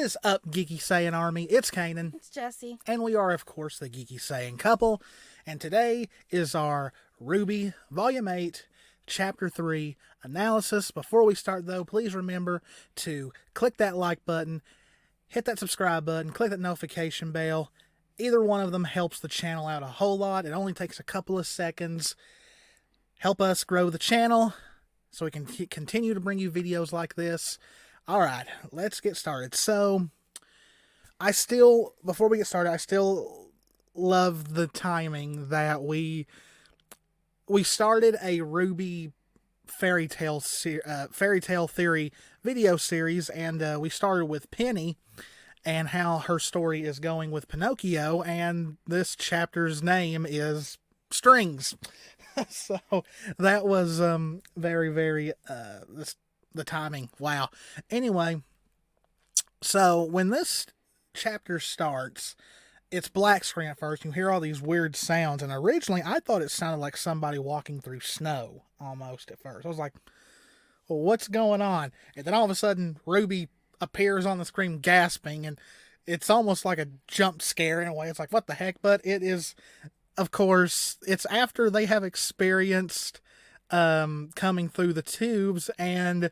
is up, Geeky Saiyan Army? It's Kanan. It's Jessie. And we are, of course, the Geeky Saiyan couple. And today is our RWBY Volume 8, Chapter 3 analysis. Before we start, though, please remember to click that like button, hit that subscribe button, click that notification bell. Either one of them helps the channel out a whole lot. It only takes a couple of seconds. Help us grow the channel so we can continue to bring you videos like this. All right, let's get started. So, before we get started, I still love the timing that we started a RWBY fairy tale theory video series, and we started with Penny and how her story is going with Pinocchio, and this chapter's name is Strings. So that was very, very the timing. Wow. Anyway, so when this chapter starts, it's black screen at first. You hear all these weird sounds, and originally I thought it sounded like somebody walking through snow almost at first. I was like, well, what's going on? And then all of a sudden, RWBY appears on the screen gasping, and it's almost like a jump scare in a way. It's like, what the heck? But it is, of course, it's after they have experienced coming through the tubes, and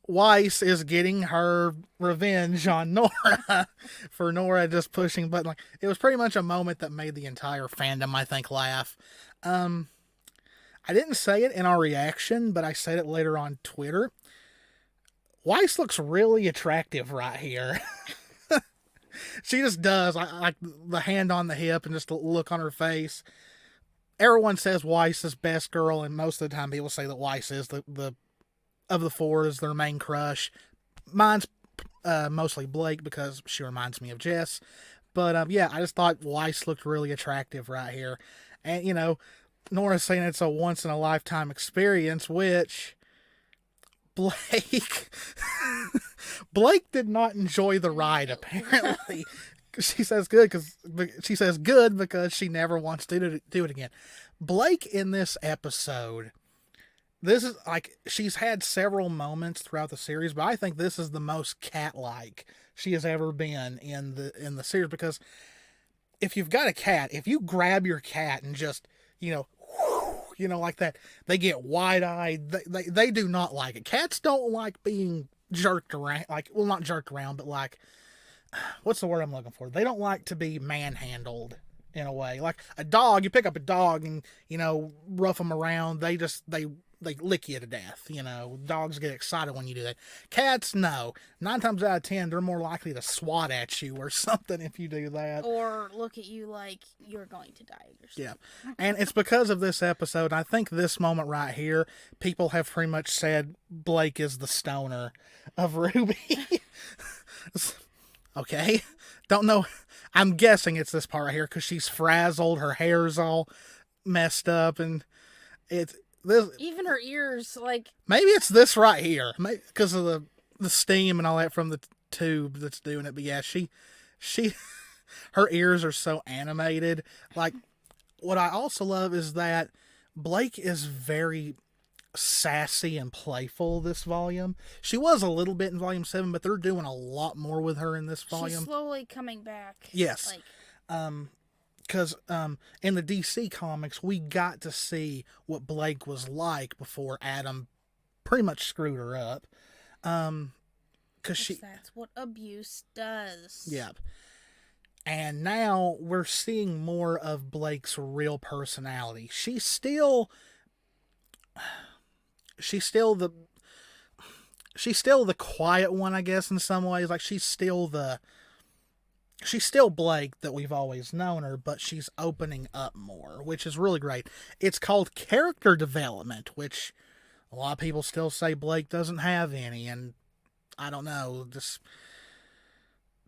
Weiss is getting her revenge on Nora for Nora just pushing button. Like, it was pretty much a moment that made the entire fandom, I think, laugh. I didn't say it in our reaction, but I said it later on Twitter. Weiss looks really attractive right here. She just does. Like the hand on the hip and just the look on her face. Everyone says Weiss is best girl, and most of the time people say that Weiss is the of the four is their main crush. Mine's mostly Blake because she reminds me of Jess. But yeah, I just thought Weiss looked really attractive right here. And, you know, Nora's saying it's a once-in-a-lifetime experience, which Blake did not enjoy the ride, apparently. She says good because she never wants to do it again. Blake in this episode, this is like, she's had several moments throughout the series, but I think this is the most cat-like she has ever been in the series, because if you've got a cat, if you grab your cat and just, like that, they get wide-eyed. They do not like it. Cats don't like being jerked around, not jerked around, but like, what's the word I'm looking for? They don't like to be manhandled in a way. Like a dog, you pick up a dog and, rough them around, they lick you to death. Dogs get excited when you do that. Cats, no. 9 times out of 10, they're more likely to swat at you or something if you do that. Or look at you like you're going to die yourself. Yeah. And it's because of this episode. I think this moment right here, people have pretty much said Blake is the stoner of RWBY. Okay. Don't know. I'm guessing it's this part right here because she's frazzled. Her hair's all messed up, and it's this. Even her ears, maybe it's this right here, because of the steam and all that from the tube that's doing it. But yeah, she, her ears are so animated. Like, what I also love is that Blake is very sassy and playful this volume. She was a little bit in volume 7, but they're doing a lot more with her in this volume. She's slowly coming back. Yes. Because in the DC comics, we got to see what Blake was like before Adam pretty much screwed her up. That's what abuse does. Yeah. And now we're seeing more of Blake's real personality. She's still the quiet one, I guess, in some ways. Like, she's still Blake that we've always known her, but she's opening up more, which is really great. It's called character development, which a lot of people still say Blake doesn't have any, and I don't know, just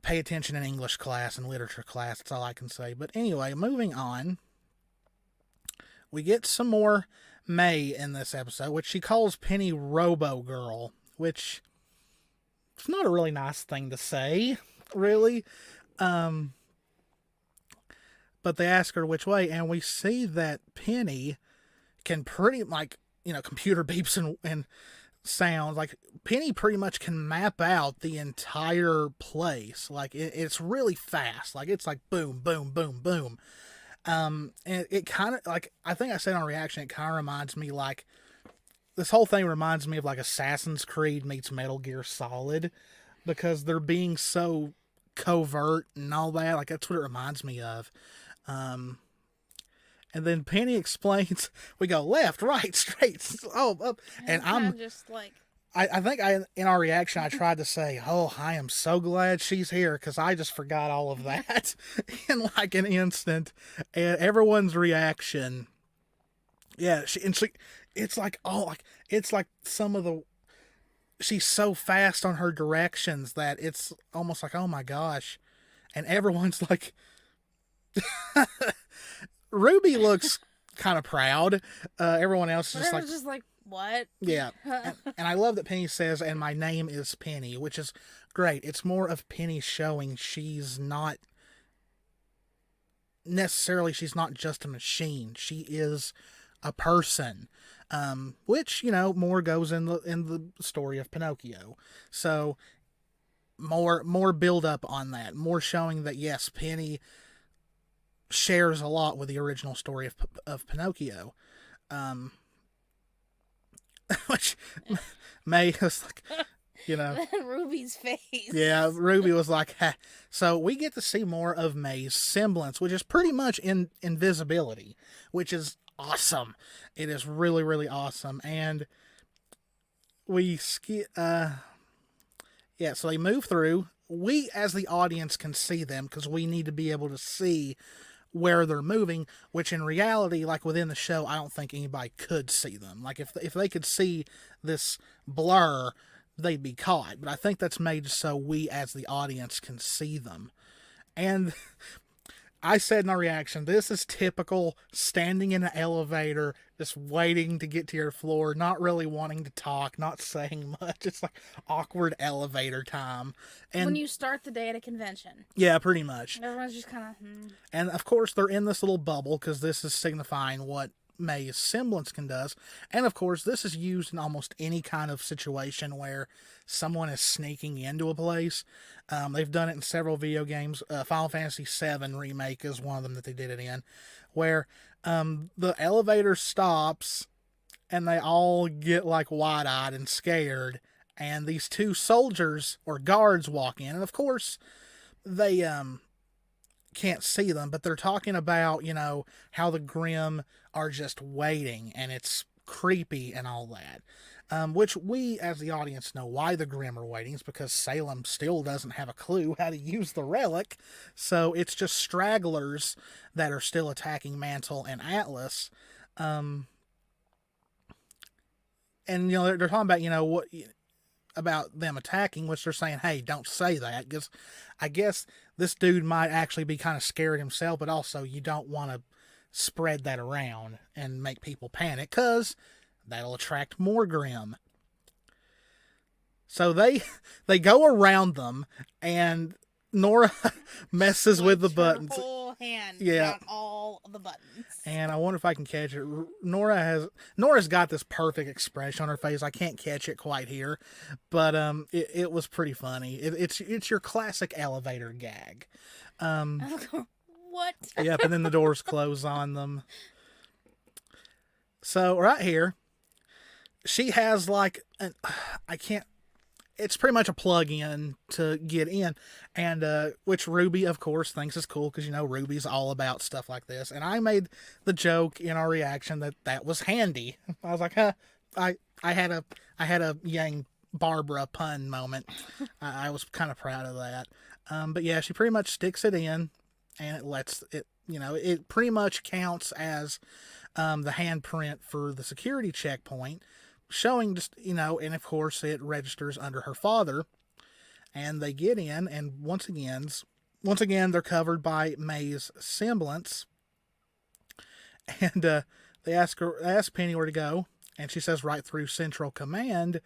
pay attention in English class and literature class, that's all I can say. But anyway, moving on, we get some more May in this episode, which she calls Penny Robo Girl, which it's not a really nice thing to say, really. But they ask her which way, and we see that Penny can pretty, computer beeps and sounds. Like Penny pretty much can map out the entire place. Like it's really fast. Like it's like boom, boom, boom, boom. And it kind of like, I think I said on reaction, it kind of reminds me like, this whole thing reminds me of like Assassin's Creed meets Metal Gear Solid, because they're being so covert and all that. Like that's what it reminds me of. And then Penny explains, we go left, right, straight, oh, up. And I'm just like, I think in our reaction, I tried to say, oh, I am so glad she's here, because I just forgot all of that in like an instant. And everyone's reaction, yeah, it's like, oh, like, it's like some of the, she's so fast on her directions that it's almost like, oh my gosh. And everyone's like, Ruby looks kind of proud. Everyone else is just like, what? yeah. And I love that Penny says, and my name is Penny, which is great. It's more of Penny showing she's not necessarily, she's not just a machine. She is a person. Which, more goes in the story of Pinocchio. So more build up on that, more showing that yes, Penny shares a lot with the original story of Pinocchio. Which May was like, Ruby's face. Yeah, Ruby was like, ha. So we get to see more of May's semblance, which is pretty much invisibility, which is awesome. It is really, really awesome. And we so they move through. We, as the audience, can see them because we need to be able to see where they're moving, which in reality, like within the show, I don't think anybody could see them. Like if they could see this blur, they'd be caught. But I think that's made so we, as the audience, can see them. And I said in our reaction, this is typical standing in an elevator, just waiting to get to your floor, not really wanting to talk, not saying much. It's like awkward elevator time. And when you start the day at a convention. Yeah, pretty much. Everyone's just kind of... And of course, they're in this little bubble because this is signifying what May's semblance can does. And of course, this is used in almost any kind of situation where someone is sneaking into a place. They've done it in several video games. Final Fantasy VII Remake is one of them that they did it in, where the elevator stops and they all get like wide-eyed and scared, and these two soldiers or guards walk in, and of course they can't see them, but they're talking about, how the Grimm are just waiting and it's creepy and all that. Which we, as the audience, know why the Grimm are waiting. It's because Salem still doesn't have a clue how to use the relic. So it's just stragglers that are still attacking Mantle and Atlas. And, they're talking about, what about them attacking, which they're saying, hey, don't say that, because I guess this dude might actually be kind of scared himself, but also you don't want to spread that around and make people panic, because that'll attract more Grimm. So they go around them, and Nora messes with the buttons. Whole hand down all the buttons. And I wonder if I can catch it. Nora's got this perfect expression on her face. I can't catch it quite here, but it was pretty funny. It's your classic elevator gag. What? Yep, and then the doors close on them. So right here, she has like it's pretty much a plug-in to get in, and which Ruby, of course, thinks is cool because Ruby's all about stuff like this. And I made the joke in our reaction that was handy. I was like, huh, I had a Yang Barbara pun moment. I was kind of proud of that. But yeah, she pretty much sticks it in, and it lets it. It pretty much counts as the handprint for the security checkpoint, showing just, and of course it registers under her father, and they get in, and once again they're covered by May's semblance, and they ask Penny where to go, and she says right through Central Command,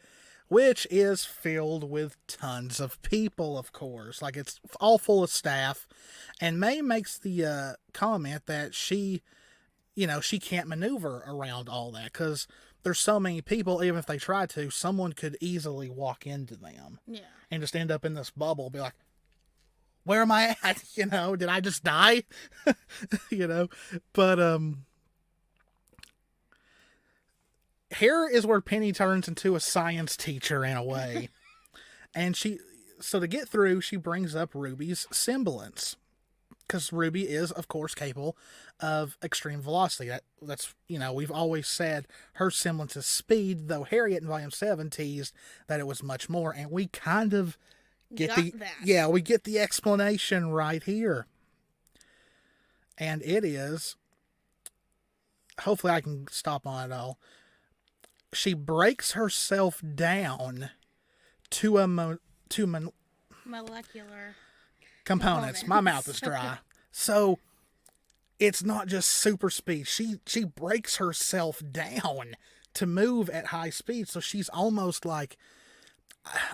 which is filled with tons of people, of course, like it's all full of staff, and May makes the comment that she can't maneuver around all that because there's so many people, even if they try to, someone could easily walk into them Yeah. and just end up in this bubble, be like, where am I at? Did I just die? But here is where Penny turns into a science teacher in a way. And so to get through, she brings up Ruby's semblance. Because Ruby is, of course, capable of extreme velocity. That's we've always said her semblance is speed, though Harriet in Volume 7 teased that it was much more, and we kind of get we get the explanation right here. And it is, hopefully I can stop on it all. She breaks herself down to molecular components. My mouth is dry. So it's not just super speed. She breaks herself down to move at high speed. So she's almost like,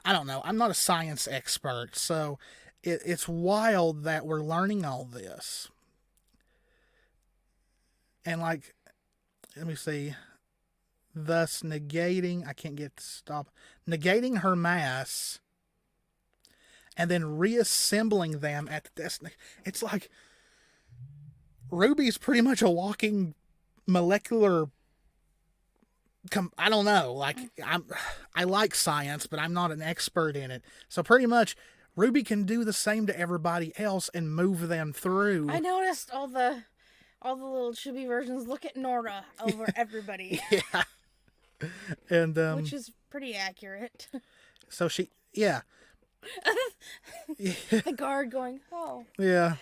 I don't know. I'm not a science expert, so it's wild that we're learning all this. And like, let me see. Thus negating, I can't get to stop. Negating her mass and then reassembling them at the destination. It's like Ruby's pretty much a walking molecular. I don't know. Like I like science, but I'm not an expert in it. So pretty much, Ruby can do the same to everybody else and move them through. I noticed all the little chibi versions look at Nora over everybody. Yeah. And which is pretty accurate. So yeah. The guard going, oh. Yeah.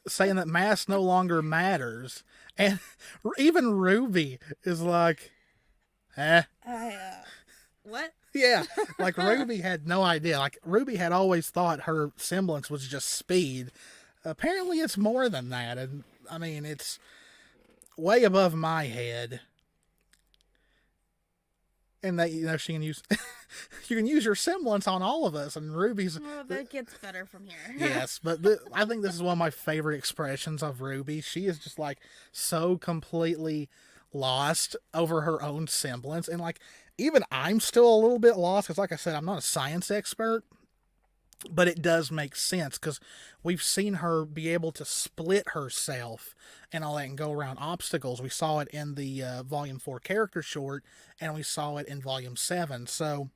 Saying that mass no longer matters. And even Ruby is like, what? Yeah. Like Ruby had no idea. Like Ruby had always thought her semblance was just speed. Apparently it's more than that. And I mean, it's way above my head. And that she can use, you can use your semblance on all of us. And Ruby's. Well, that gets better from here. Yes, but I think this is one of my favorite expressions of Ruby. She is just like so completely lost over her own semblance, and like even I'm still a little bit lost because, like I said, I'm not a science expert. But it does make sense because we've seen her be able to split herself and all that and go around obstacles. We saw it in the Volume 4 character short, and we saw it in Volume 7. So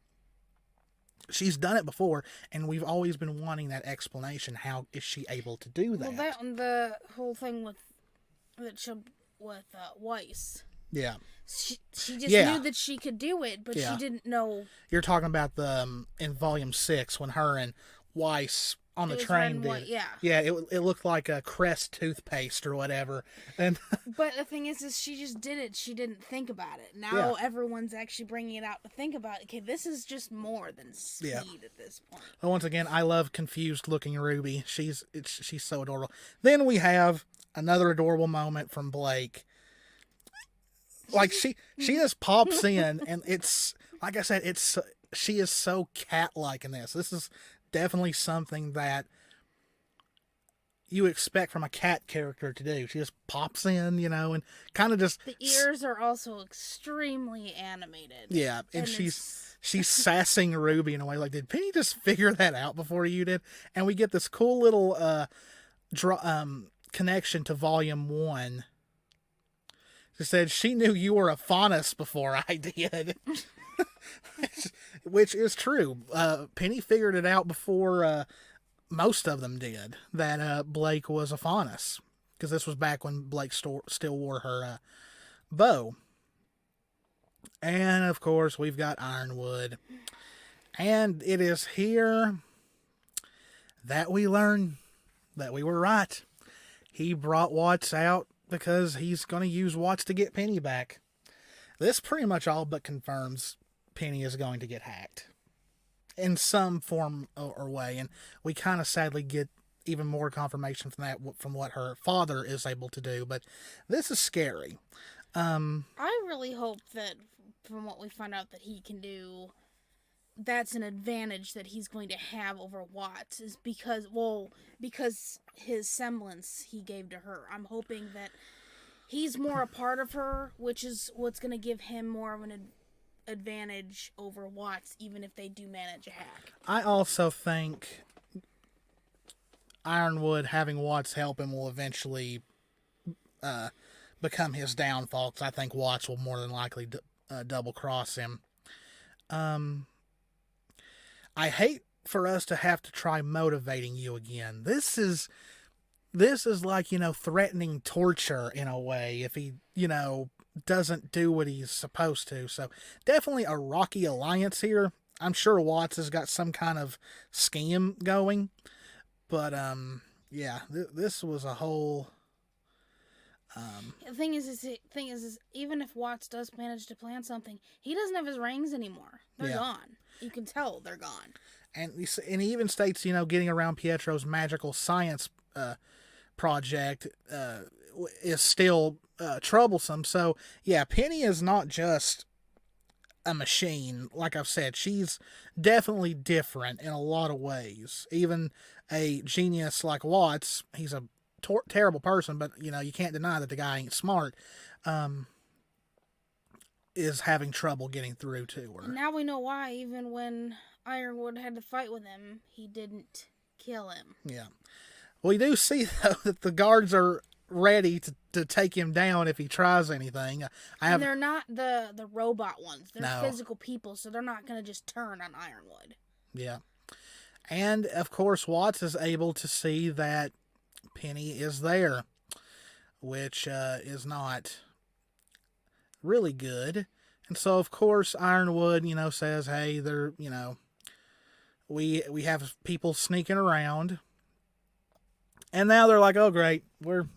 she's done it before, and we've always been wanting that explanation. How is she able to do that? Well, that and the whole thing with Weiss. Yeah. She just knew that she could do it, but she didn't know. You're talking about the in Volume 6 when her and Weiss on the train did. Yeah, it looked like a Crest toothpaste or whatever. And but the thing is she just did it. She didn't think about it. Now everyone's actually bringing it out to think about it. Okay, this is just more than speed at this point. Well, once again, I love confused looking Ruby. She's so adorable. Then we have another adorable moment from Blake. Like she just pops in, and it's like I said, she is so cat-like in this. This is definitely something that you expect from a cat character to do. She just pops in, and kind of just. The ears are also extremely animated. Yeah, and she's sassing Ruby in a way like, did Penny just figure that out before you did? And we get this cool little connection to Volume 1. She said she knew you were a faunus before I did. Which is true. Penny figured it out before most of them did, that Blake was a faunus. Because this was back when Blake still wore her bow. And, of course, we've got Ironwood. And it is here that we learn that we were right. He brought Watts out because he's going to use Watts to get Penny back. This pretty much all but confirms Penny is going to get hacked in some form or way, and we kind of sadly get even more confirmation from that, from what her father is able to do, but this is scary. I really hope that from what we find out that he can do, that's an advantage that he's going to have over Watts, is because his semblance he gave to her. I'm hoping that he's more a part of her, which is what's going to give him more of an advantage over Watts, even if they do manage a hack. I also think Ironwood having Watts help him will eventually become his downfall, because I think Watts will more than likely double cross him. I hate for us to have to try motivating you again. This is like, threatening torture in a way if he, doesn't do what he's supposed to. So definitely a rocky alliance here. I'm sure Watts has got some kind of scheme going, but yeah, this was a whole. The thing is, even if Watts does manage to plan something, he doesn't have his rings anymore. They're gone. You can tell they're gone. And he even states, getting around Pietro's magical science project is still troublesome. So, yeah, Penny is not just a machine. Like I've said, she's definitely different in a lot of ways. Even a genius like Watts, he's a terrible person, but, you can't deny that the guy ain't smart, is having trouble getting through to her. And now we know why, even when Ironwood had to fight with him, he didn't kill him. Yeah. We do see, though, that the guards are ready to take him down if he tries anything. And they're not the robot ones. They're No. physical people, so they're not going to just turn on Ironwood. Yeah. And, of course, Watts is able to see that Penny is there, which is not really good. And so, of course, Ironwood, says, hey, they're, we have people sneaking around. And now they're like, oh, great, we're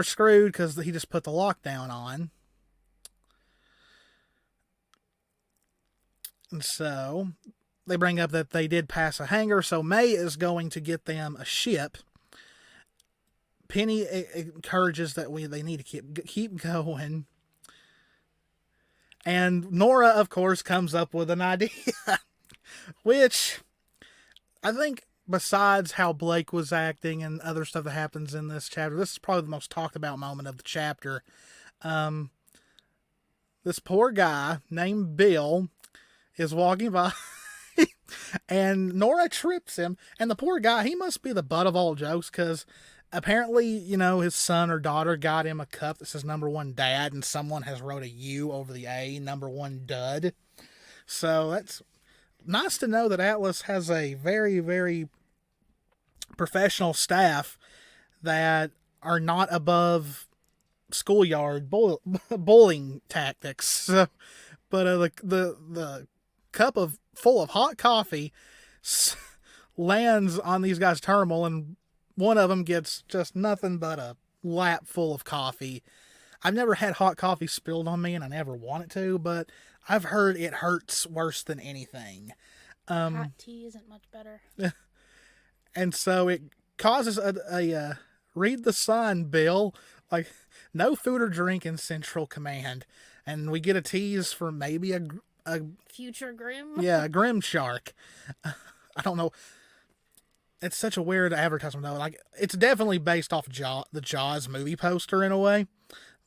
screwed because he just put the lockdown on. And so they bring up that they did pass a hangar, so May is going to get them a ship. Penny encourages that they need to keep going. And Nora, of course, comes up with an idea, which I think, besides how Blake was acting and other stuff that happens in this chapter, this is probably the most talked about moment of the chapter. This poor guy named Bill is walking by and Nora trips him, and the poor guy, he must be the butt of all jokes, because apparently, his son or daughter got him a cup that says #1 dad, and someone has wrote a U over the A, #1 dud. So that's nice to know that Atlas has a very, very professional staff that are not above schoolyard bullying tactics. But the cup full of hot coffee lands on these guys' terminal, and one of them gets just nothing but a lap full of coffee. I've never had hot coffee spilled on me, and I never want it to, but I've heard it hurts worse than anything. Hot tea isn't much better. And so it causes a read the sign, Bill, like no food or drink in Central Command. And we get a tease for maybe a Future Grim? Yeah, a Grim Shark. I don't know. It's such a weird advertisement, though. Like, it's definitely based off the Jaws movie poster in a way.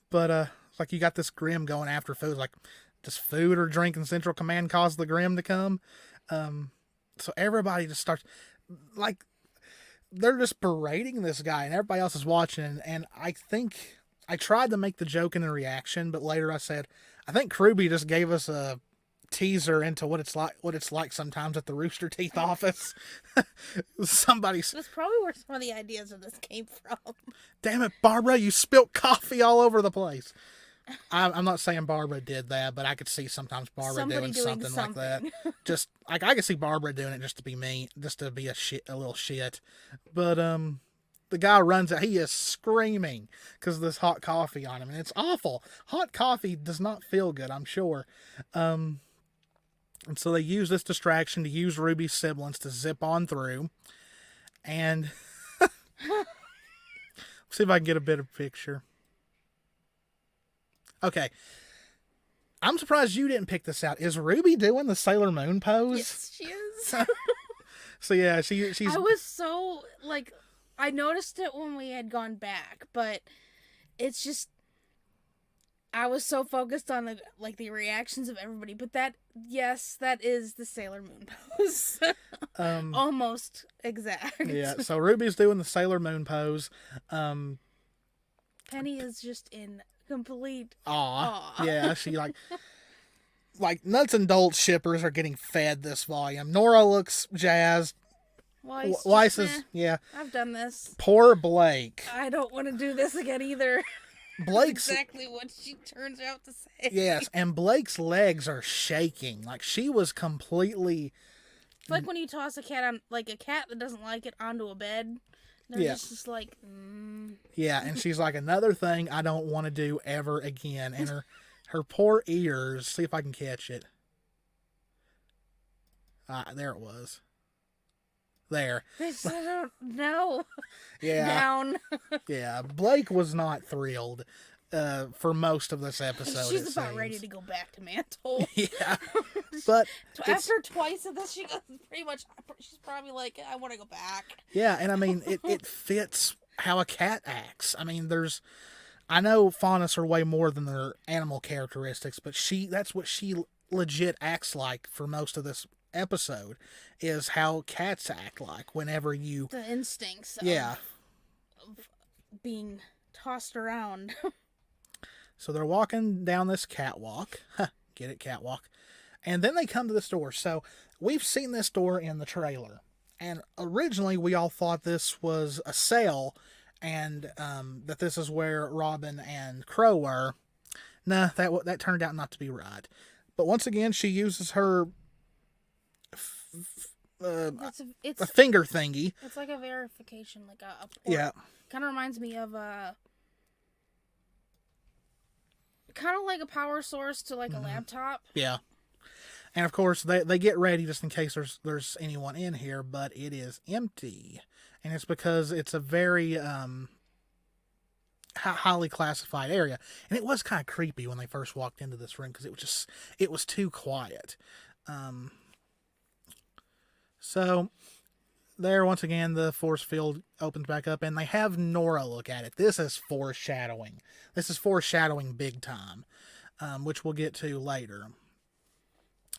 But, it's like you got this Grim going after food. Like, does food or drink in Central Command cause the Grim to come? So everybody just starts, like, they're just berating this guy, and everybody else is watching. And I think I tried to make the joke in a reaction, but later I said, I think Ruby just gave us a teaser into what it's like sometimes at the Rooster Teeth office. That's probably where some of the ideas of this came from. Damn it, Barbara, you spilt coffee all over the place. I'm not saying Barbara did that, but I could see sometimes Barbara doing something like that. Just like I could see Barbara doing it just to be mean, just to be a little shit. But the guy runs out. He is screaming because of this hot coffee on him, and it's awful. Hot coffee does not feel good, I'm sure. And so they use this distraction to use Ruby's siblings to zip on through. And see if I can get a better picture. Okay. I'm surprised you didn't pick this out. Is Ruby doing the Sailor Moon pose? Yes, she is. So yeah, she's... I was so, like, I noticed it when we had gone back, but it's just, I was so focused on the reactions of everybody, but that is the Sailor Moon pose. Almost exact. Yeah, so Ruby's doing the Sailor Moon pose. Penny is just in complete awe. Yeah, she like nuts and bolts shippers are getting fed this volume. Nora looks jazzed. Weiss is, yeah. I've done this. Poor Blake. I don't want to do this again either. Blake's exactly what she turns out to say. Yes, and Blake's legs are shaking. Like, she was completely... It's like when you toss a cat on, like a cat that doesn't like it, onto a bed. They're just like, Yeah, and she's like, another thing I don't want to do ever again. And her poor ears, see if I can catch it. There it was. There. I don't know. Yeah. Down. Yeah, Blake was not thrilled for most of this episode. She's about ready to go back to Mantle. Yeah. But after twice of this, she goes pretty much, she's probably like, I want to go back. Yeah, and I mean, it fits how a cat acts. I mean, I know faunus are way more than their animal characteristics, but that's what she legit acts like for most of this episode, is how cats act like whenever you... The instincts of being tossed around. So they're walking down this catwalk. Get it, catwalk. And then they come to this door. So we've seen this door in the trailer. And originally we all thought this was a cell and that this is where Robin and Crow were. Nah, that turned out not to be right. But once again, she uses her it's a finger thingy. It's like a verification, like a port. Yeah. Kind of reminds me of kind of like a power source to like a laptop. Yeah. And of course they get ready just in case there's anyone in here, but it is empty. And it's because it's a very highly classified area. And it was kind of creepy when they first walked into this room because it was too quiet. So there, once again, the force field opens back up and they have Nora look at it. This is foreshadowing. This is foreshadowing big time, which we'll get to later.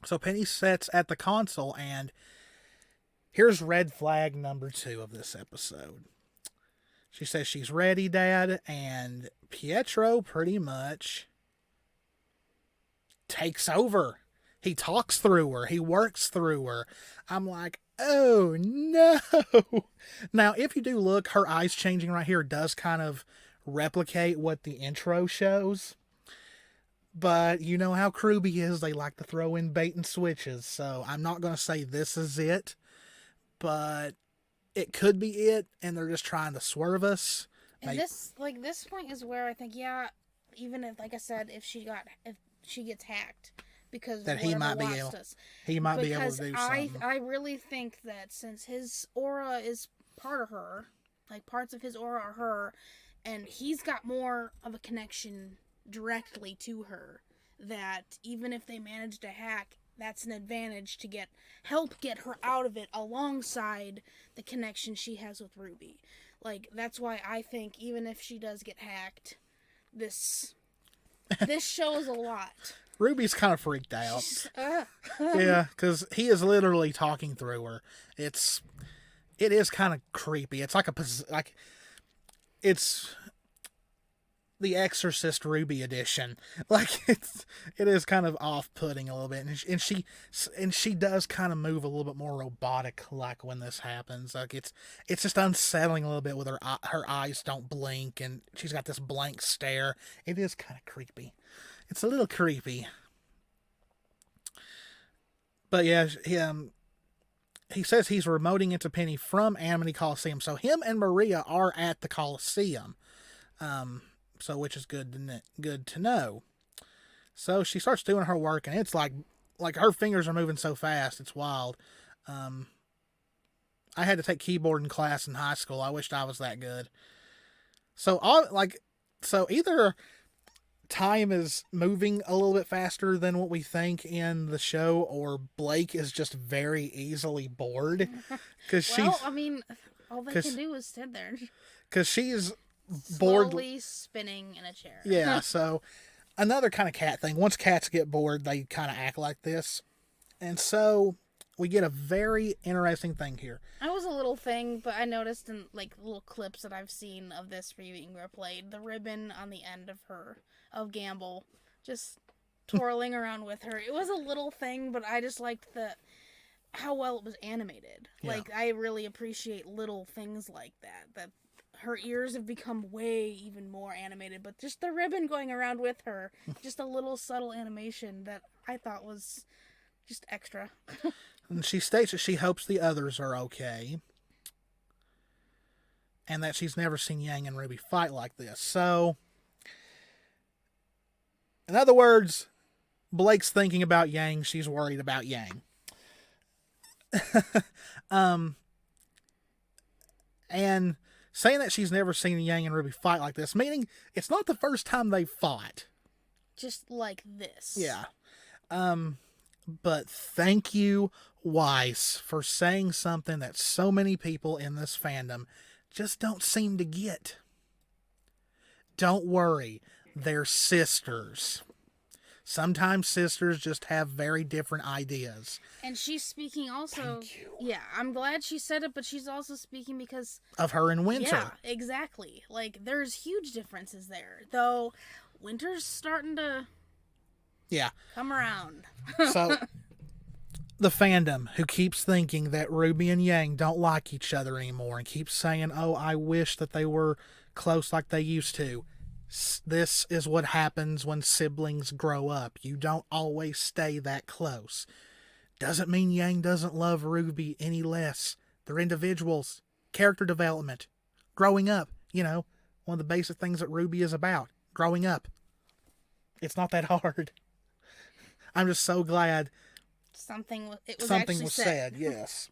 So Penny sits at the console and here's red flag number 2 of this episode. She says she's ready, Dad, and Pietro pretty much takes over. He talks through her. He works through her. I'm like, oh no. Now, if you do look, her eyes changing right here does kind of replicate what the intro shows. But you know how Ruby is. They like to throw in bait and switches. So I'm not going to say this is it. But it could be it. And they're just trying to swerve us. And this point is where I think, yeah, even if, like I said, if she gets hacked. Because that he might be able to do something. I really think that since his aura is part of her, like parts of his aura are her, and he's got more of a connection directly to her, that even if they manage to hack, that's an advantage to help get her out of it alongside the connection she has with Ruby. Like, that's why I think even if she does get hacked, this shows a lot. Ruby's kind of freaked out. Yeah, because he is literally talking through her. It is kind of creepy. It's it's the Exorcist Ruby edition. Like it is kind of off-putting a little bit, and she does kind of move a little bit more robotic like when this happens. Like it's just unsettling a little bit with her eyes don't blink, and she's got this blank stare. It is kind of creepy. It's a little creepy. But yeah, he says he's remoting into Penny from Amity Coliseum. So him and Maria are at the Coliseum. So which is good to know. So she starts doing her work, and it's like her fingers are moving so fast, it's wild. I had to take keyboarding class in high school. I wished I was that good. So either time is moving a little bit faster than what we think in the show, or Blake is just very easily bored. I mean, all they can do is sit there. Because she's bored. Slowly spinning in a chair. Yeah, so another kind of cat thing. Once cats get bored, they kind of act like this. And so we get a very interesting thing here. I was a little thing, but I noticed in like little clips that I've seen of this being replayed, the ribbon on the end of Gamble, just twirling around with her. It was a little thing, but I just liked how well it was animated. Yeah. Like, I really appreciate little things like that. That her ears have become way even more animated, but just the ribbon going around with her, just a little subtle animation that I thought was just extra. And she states that she hopes the others are okay. And that she's never seen Yang and Ruby fight like this. So, in other words, Blake's thinking about Yang. She's worried about Yang. And saying that she's never seen Yang and Ruby fight like this, meaning it's not the first time they've fought. Just like this. Yeah. But thank you, Weiss, for saying something that so many people in this fandom just don't seem to get. Don't worry, they're sisters. Sometimes sisters just have very different ideas. And she's speaking also... Thank you. Yeah, I'm glad she said it, but she's also speaking because... Of her and Winter. Yeah, exactly. Like, there's huge differences there. Though, Winter's starting to... Yeah. Come around. So, the fandom who keeps thinking that Ruby and Yang don't like each other anymore and keeps saying, oh, I wish that they were close like they used to. This is what happens when siblings grow up. You don't always stay that close. Doesn't mean Yang doesn't love Ruby any less. They're individuals. Character development. Growing up. You know, one of the basic things that Ruby is about. Growing up. It's not that hard. I'm just so glad Something was said. Yes.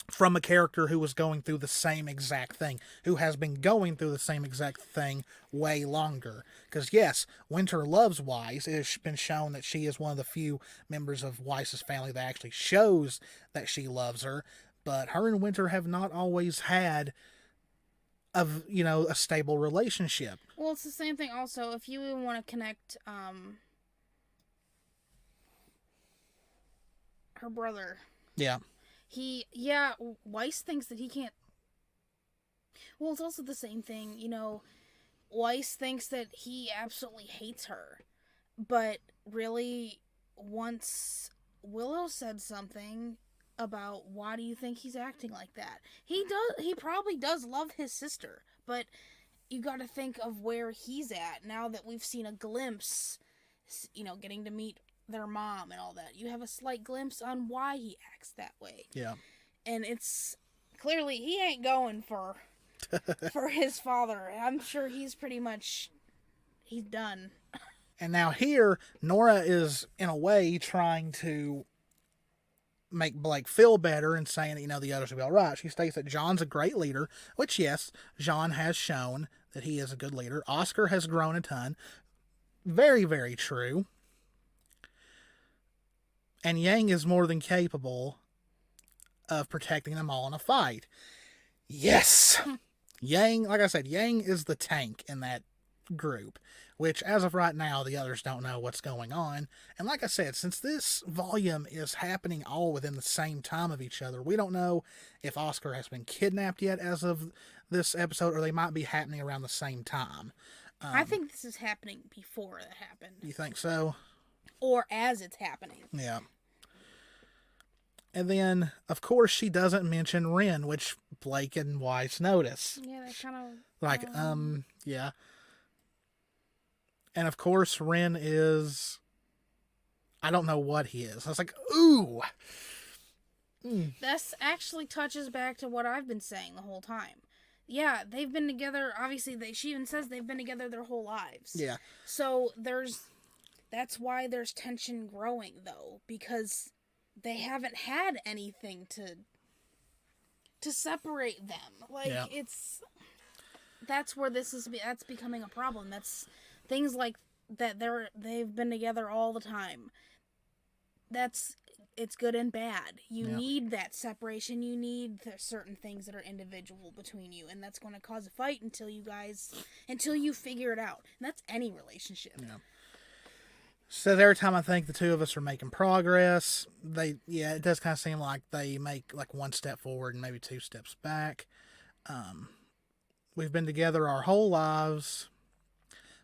From a character who was going through the same exact thing, who has been going through the same exact thing way longer. Because yes, Winter loves Weiss. It has been shown that she is one of the few members of Weiss's family that actually shows that she loves her. But her and Winter have not always had a stable relationship. Well, it's the same thing also. If you even want to connect her brother. Yeah. Weiss thinks that he can't... Well, it's also the same thing, Weiss thinks that he absolutely hates her. But really, once Willow said something about why do you think he's acting like that, he probably does love his sister, but you gotta think of where he's at now that we've seen a glimpse, getting to meet their mom and all that. You have a slight glimpse on why he acts that way. Yeah. And it's clearly he ain't going for his father. I'm sure he's done. And now here, Nora is in a way trying to make Blake feel better and saying that, the others will be all right. She states that John's a great leader, which yes, John has shown that he is a good leader. Oscar has grown a ton. Very, very true. And Yang is more than capable of protecting them all in a fight. Yes! Yang, like I said, Yang is the tank in that group, which as of right now, the others don't know what's going on. And like I said, since this volume is happening all within the same time of each other, we don't know if Oscar has been kidnapped yet as of this episode, or they might be happening around the same time. I think this is happening before that happened. You think so? Or as it's happening. Yeah. And then, of course, she doesn't mention Ren, which Blake and Weiss notice. Yeah, they kind of... Like, yeah. And of course, Ren is... I don't know what he is. I was like, ooh! This actually touches back to what I've been saying the whole time. Yeah, they've been together, obviously, she even says they've been together their whole lives. Yeah. So, that's why there's tension growing, though, because they haven't had anything to separate them. Like, yeah. That's where that's becoming a problem. That's things like that they've been together all the time. That's it's good and bad. You Yeah. need that separation. You need certain things that are individual between you, and that's going to cause a fight until you figure it out. And that's any relationship. Yeah. So every time I think the two of us are making progress, it does kind of seem like they make like one step forward and maybe two steps back. We've been together our whole lives,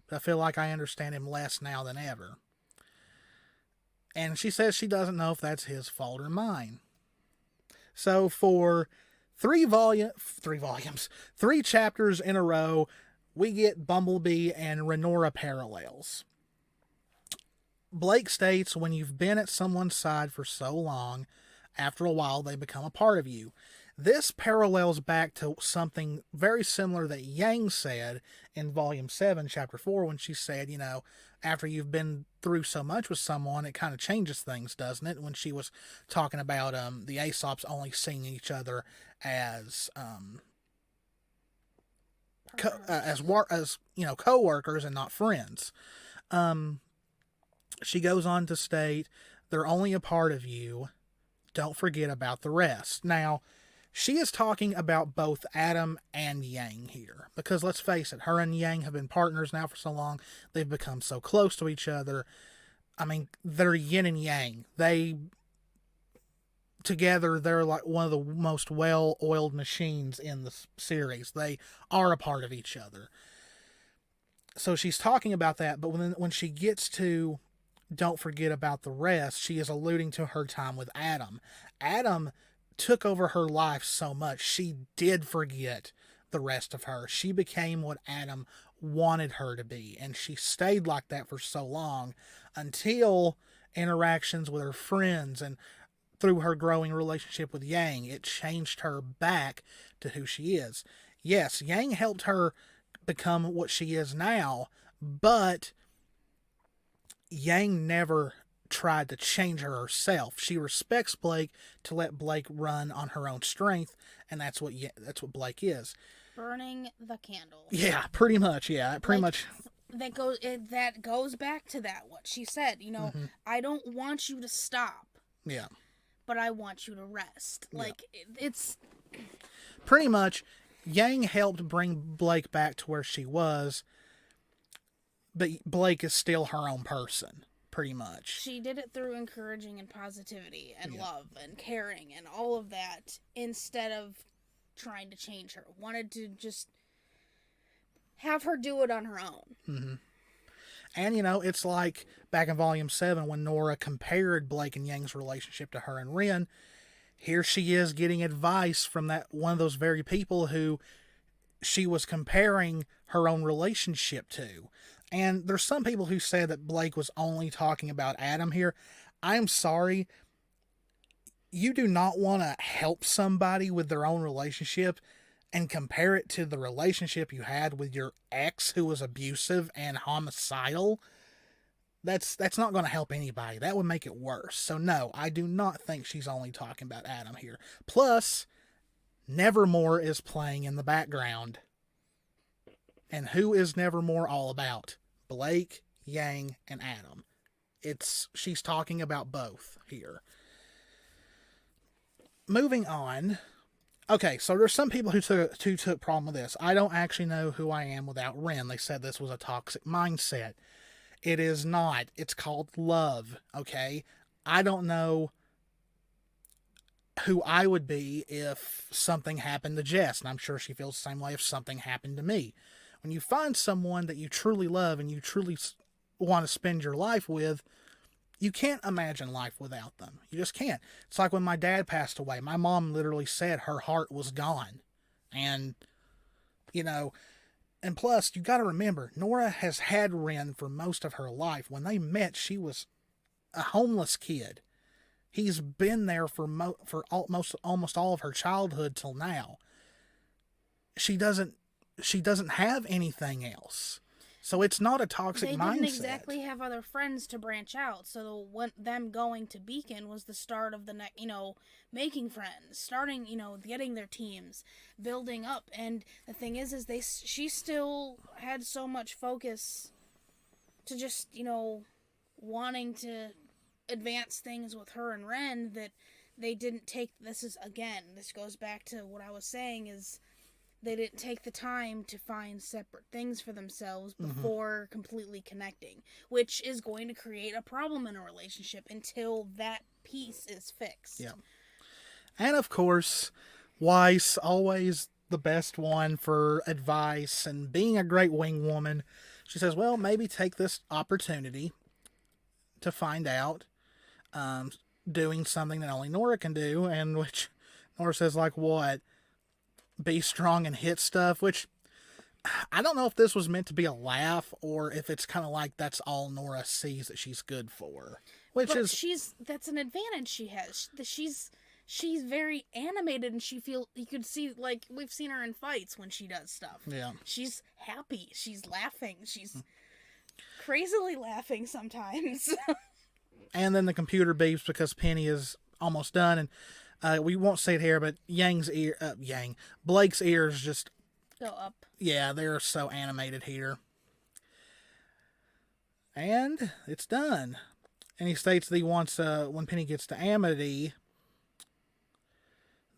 but I feel like I understand him less now than ever. And she says she doesn't know if that's his fault or mine. So for three chapters in a row, we get Bumblebee and Renora parallels. Blake states when you've been at someone's side for so long, after a while they become a part of you. This parallels back to something very similar that Yang said in Volume 7, Chapter 4, when she said, after you've been through so much with someone, it kind of changes things, doesn't it? When she was talking about the Aesops only seeing each other as co-workers and not friends. She goes on to state, they're only a part of you. Don't forget about the rest. Now, she is talking about both Adam and Yang here. Because let's face it, her and Yang have been partners now for so long. They've become so close to each other. I mean, they're yin and yang. Together, they're like one of the most well-oiled machines in the series. They are a part of each other. So she's talking about that, but when she gets to don't forget about the rest, she is alluding to her time with Adam. Adam took over her life so much, she did forget the rest of her. She became what Adam wanted her to be, and she stayed like that for so long until interactions with her friends and through her growing relationship with Yang, it changed her back to who she is. Yes, Yang helped her become what she is now, but Yang never tried to change her herself. She respects Blake to let Blake run on her own strength, and that's what Blake is. Burning the candle. Yeah, pretty much. Yeah, pretty much. That goes back to that what she said. I don't want you to stop. Yeah. But I want you to rest. It's pretty much. Yang helped bring Blake back to where she was, but Blake is still her own person, pretty much. She did it through encouraging and positivity and love and caring and all of that instead of trying to change her. Wanted to just have her do it on her own. Mm-hmm. And, it's like back in Volume 7 when Nora compared Blake and Yang's relationship to her and Ren. Here she is getting advice from that one of those very people who she was comparing her own relationship to. And there's some people who say that Blake was only talking about Adam here. I'm sorry. You do not want to help somebody with their own relationship and compare it to the relationship you had with your ex who was abusive and homicidal. That's not going to help anybody. That would make it worse. So no, I do not think she's only talking about Adam here. Plus, Nevermore is playing in the background. And who is Nevermore all about? Blake, Yang, and Adam. She's talking about both here. Moving on. Okay, so there's some people who took problem with this. I don't actually know who I am without Ren. They said this was a toxic mindset. It is not. It's called love, okay? I don't know who I would be if something happened to Jess, and I'm sure she feels the same way if something happened to me. When you find someone that you truly love and you truly want to spend your life with, you can't imagine life without them. You just can't. It's like when my dad passed away. My mom literally said her heart was gone. And, and plus, you got to remember, Nora has had Ren for most of her life. When they met, she was a homeless kid. He's been there for almost all of her childhood till now. She doesn't have anything else. So it's not a toxic mindset. They didn't exactly have other friends to branch out. So them going to Beacon was the start of making friends, starting, getting their teams, building up. And the thing is she still had so much focus to just, wanting to advance things with her and Ren that they didn't take. This goes back to what I was saying, is they didn't take the time to find separate things for themselves before completely connecting, which is going to create a problem in a relationship until that piece is fixed. Yeah. And of course, Weiss, always the best one for advice and being a great wing woman. She says, well, maybe take this opportunity to find out, doing something that only Nora can do, and which Nora says, like, what? Be strong and hit stuff, which I don't know if this was meant to be a laugh or if it's kind of like that's all Nora sees that she's good for. That's an advantage she has. She's very animated, and you could see, like, we've seen her in fights when she does stuff. Yeah. She's happy. She's laughing. She's crazily laughing sometimes. And then the computer beeps because Penny is almost done, and we won't say it here, but Blake's ears just go up. Yeah, they're so animated here. And it's done. And he states that he wants, when Penny gets to Amity,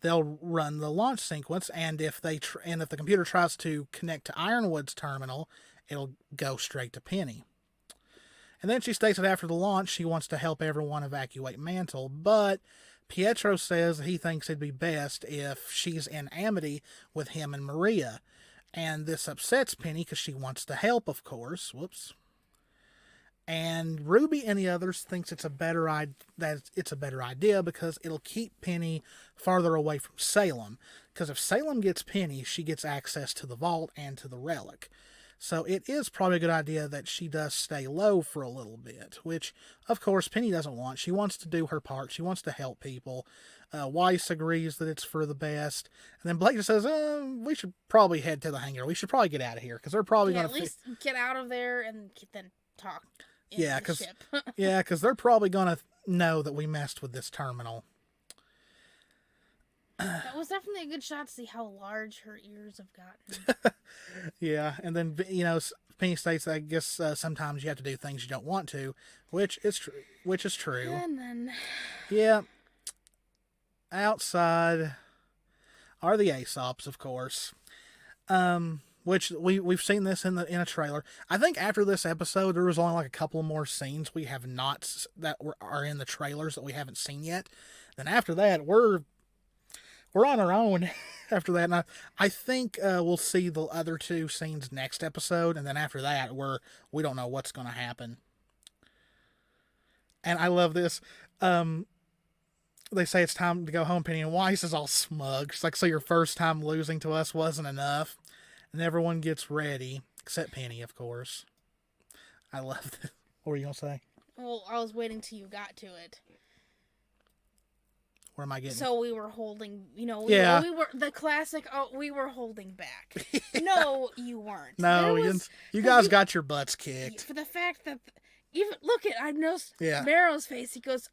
they'll run the launch sequence, and if the computer tries to connect to Ironwood's terminal, it'll go straight to Penny. And then she states that after the launch, she wants to help everyone evacuate Mantle, but Pietro says he thinks it'd be best if she's in Amity with him and Maria. And this upsets Penny because she wants to help, of course. Whoops. And Ruby and the others thinks it's a better idea because it'll keep Penny farther away from Salem. Because if Salem gets Penny, she gets access to the vault and to the relic. So it is probably a good idea that she does stay low for a little bit, which, of course, Penny doesn't want. She wants to do her part. She wants to help people. Weiss agrees that it's for the best. And then Blake just says, we should probably head to the hangar. We should probably get out of here because they're probably going to... at least get out of there and then talk. Yeah, because they're probably going to know that we messed with this terminal. That was definitely a good shot to see how large her ears have gotten. Yeah, and then, Penny states that I guess sometimes you have to do things you don't want to, which is true. And then... Yeah. Outside are the Aesops, of course. Which we've seen this in a trailer. I think after this episode, there was only like a couple more scenes we have not are in the trailers that we haven't seen yet. Then after that, we're on our own. After that, and I think we'll see the other two scenes next episode, and then after that, we don't know what's going to happen. And I love this. They say it's time to go home, Penny, and Weiss is all smug. She's like, so your first time losing to us wasn't enough? And everyone gets ready, except Penny, of course. I love this. What were you going to say? Well, I was waiting till you got to it. Where am I getting? So we were holding, we were the classic, we were holding back. No, you weren't. No, you guys got your butts kicked. For the fact that, I noticed Marrow's face. He goes,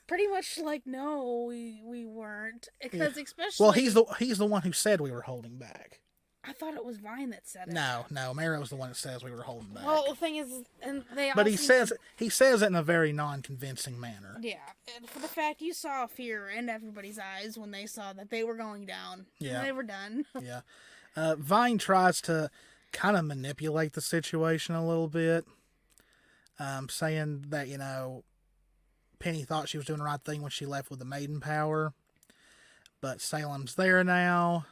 pretty much like, no, we weren't. Because especially... Well, he's the one who said we were holding back. I thought it was Vine that said it. No, Marrow's the one that says we were holding back. Well, the thing is, and they. But he says it in a very non-convincing manner. Yeah, and for the fact you saw fear in everybody's eyes when they saw that they were going down. Yeah, they were done. Yeah, Vine tries to kind of manipulate the situation a little bit, saying that Penny thought she was doing the right thing when she left with the Maiden Power, but Salem's there now.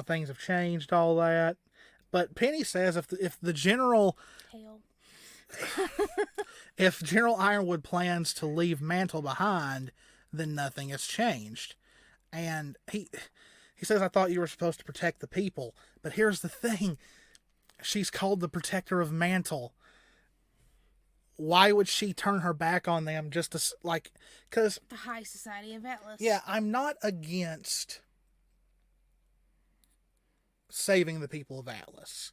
Things have changed, all that. But Penny says if the General... if General Ironwood plans to leave Mantle behind, then nothing has changed. And he says, I thought you were supposed to protect the people. But here's the thing. She's called the Protector of Mantle. Why would she turn her back on them just to, because... The High Society of Atlas. Yeah, I'm not against saving the people of Atlas.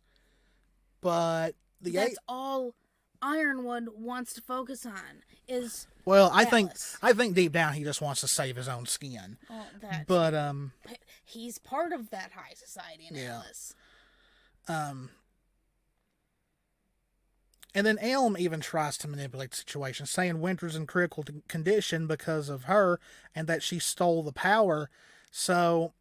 But that's all Ironwood wants to focus on is I Atlas. think deep down he just wants to save his own skin. But he's part of that High Society in Atlas. And then Elm even tries to manipulate the situation, saying Winter's in critical condition because of her and that she stole the power. So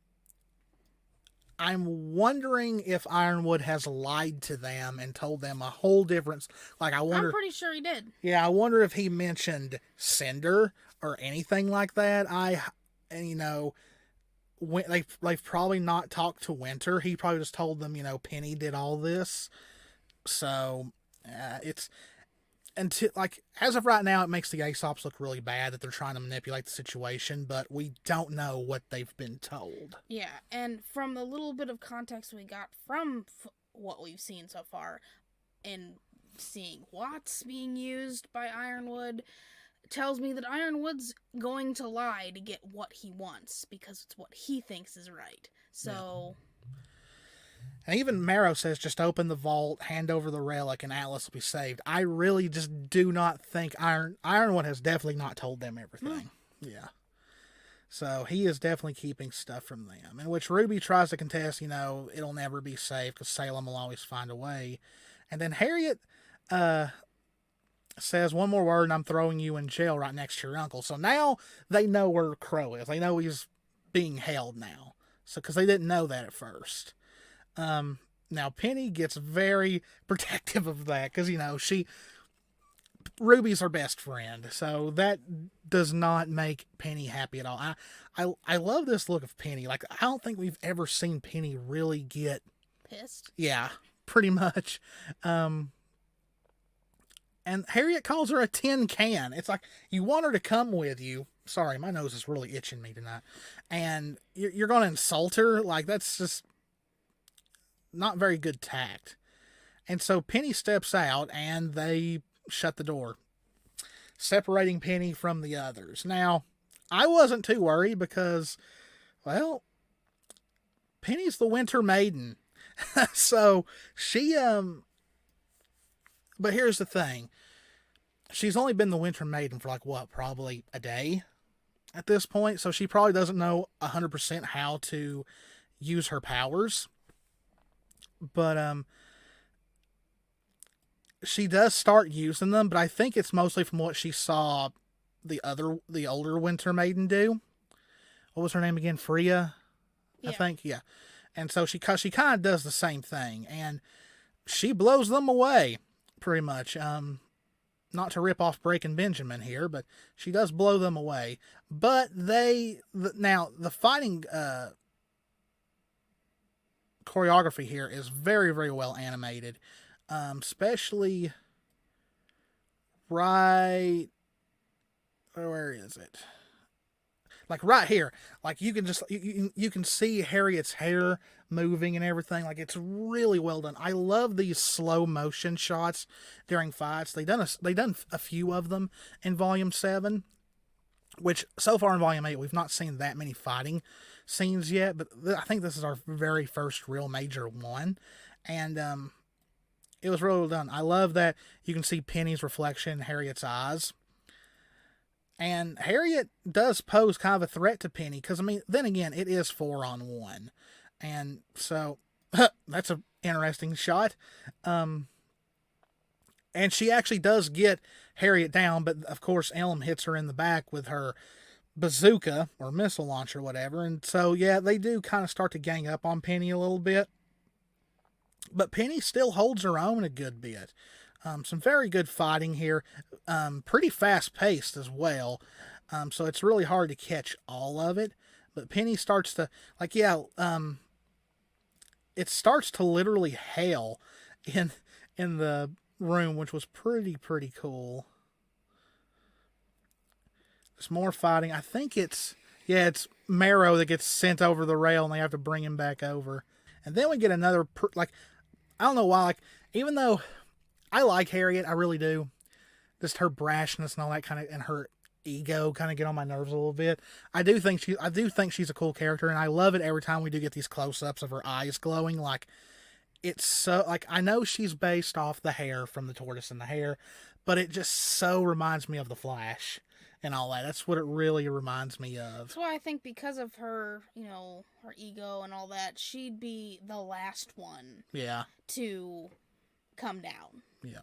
I'm wondering if Ironwood has lied to them and told them a whole different. Like, I wonder. I'm pretty sure he did. Yeah, I wonder if he mentioned Cinder or anything like that. And they've probably not talked to Winter. He probably just told them, Penny did all this. So it's until like as of right now, it makes the Aesops look really bad that they're trying to manipulate the situation, but we don't know what they've been told. Yeah, and from the little bit of context we got from what we've seen so far, and seeing Watts being used by Ironwood, tells me that Ironwood's going to lie to get what he wants because it's what he thinks is right. So. Yeah. And even Marrow says, just open the vault, hand over the relic, and Atlas will be saved. I really just do not think Ironwood has definitely not told them everything. Yeah. So he is definitely keeping stuff from them. In which Ruby tries to contest, it'll never be safe because Salem will always find a way. And then Harriet says, one more word and I'm throwing you in jail right next to your uncle. So now they know where Crow is. They know he's being held now. So because they didn't know that at first. Now Penny gets very protective of that because, Ruby's her best friend. So that does not make Penny happy at all. I love this look of Penny. Like, I don't think we've ever seen Penny really get pissed. Yeah, pretty much. And Harriet calls her a tin can. It's like, you want her to come with you. Sorry, my nose is really itching me tonight. And you're going to insult her? Like, that's just not very good tact. And so Penny steps out and they shut the door, separating Penny from the others. Now, I wasn't too worried because, well, Penny's the Winter Maiden. So she, but here's the thing. She's only been the Winter Maiden for probably a day at this point. So she probably doesn't know 100% how to use her powers. But she does start using them, but I think it's mostly from what she saw the older Winter Maiden do. What was her name again? Freya, yeah. I think, yeah. And so she kind of does the same thing, and she blows them away, pretty much. Not to rip off Breaking Benjamin here, but she does blow them away. But now the fighting choreography here is very, very well animated, especially right, where is it? Like right here, like you can just you can see Harriet's hair moving and everything. Like, it's really well done. I love these slow motion shots during fights. They done a few of them in Volume 7, which so far in Volume 8 we've not seen that many fighting scenes yet, but I think this is our very first real major one, and it was really well done. I love that you can see Penny's reflection in Harriet's eyes, and Harriet does pose kind of a threat to Penny because, then again, it is 4-on-1, and so that's an interesting shot. And she actually does get Harriet down, but of course Elm hits her in the back with her bazooka or missile launcher, whatever. And so, yeah, they do kind of start to gang up on Penny a little bit. But Penny still holds her own a good bit. Some very good fighting here. Pretty fast paced as well. So it's really hard to catch all of it. But Penny starts to, it starts to literally hail in the room, which was pretty cool. There's more fighting. I think it's Marrow that gets sent over the rail and they have to bring him back over. And then we get another, I don't know why, even though I like Harriet, I really do, just her brashness and all that kind of, and her ego kind of get on my nerves a little bit. I do think she's a cool character, and I love it every time we do get these close-ups of her eyes glowing. Like, it's so, I know she's based off the hair from The Tortoise and the Hare, but it just so reminds me of The Flash and all that. That's what it really reminds me of. That's why I think because of her, her ego and all that, she'd be the last one. Yeah. To come down. Yeah.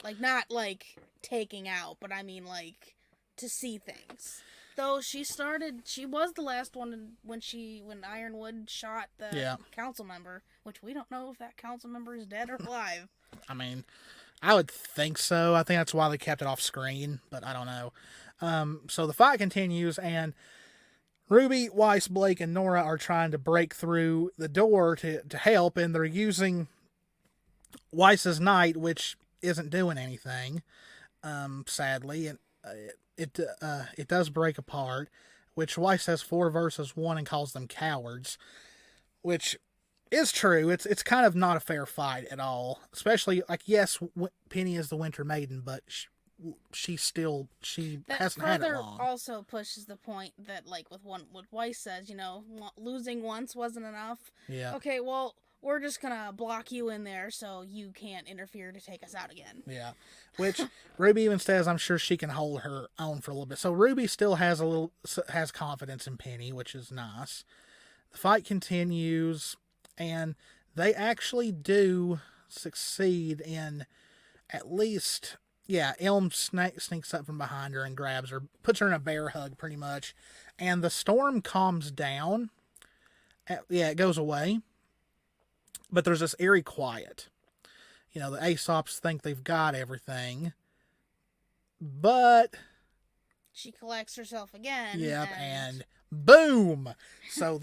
Like, not, like, taking out, but I mean, like, to see things. Though she was the last one when Ironwood shot the council member, which we don't know if that council member is dead or alive. I mean, I would think so. I think that's why they kept it off screen, but I don't know. So the fight continues, and Ruby, Weiss, Blake, and Nora are trying to break through the door to help, and they're using Weiss's knight, which isn't doing anything, sadly. And it does break apart, which Weiss has 4 versus 1 and calls them cowards, which is true. It's kind of not a fair fight at all. Especially, like, yes, Penny is the Winter Maiden, but she hasn't had it long. That further also pushes the point that, like, what Weiss says, you know, losing once wasn't enough. Yeah. Okay, well, we're just gonna block you in there so you can't interfere to take us out again. Yeah. Which Ruby even says, I'm sure she can hold her own for a little bit. So Ruby still has confidence in Penny, which is nice. The fight continues, and they actually do succeed in at least, Elm sneaks up from behind her and grabs her, puts her in a bear hug pretty much, and the storm calms down. It goes away, but there's this eerie quiet. You know, the Aesops think they've got everything, but she collects herself again. Yep, and boom! So,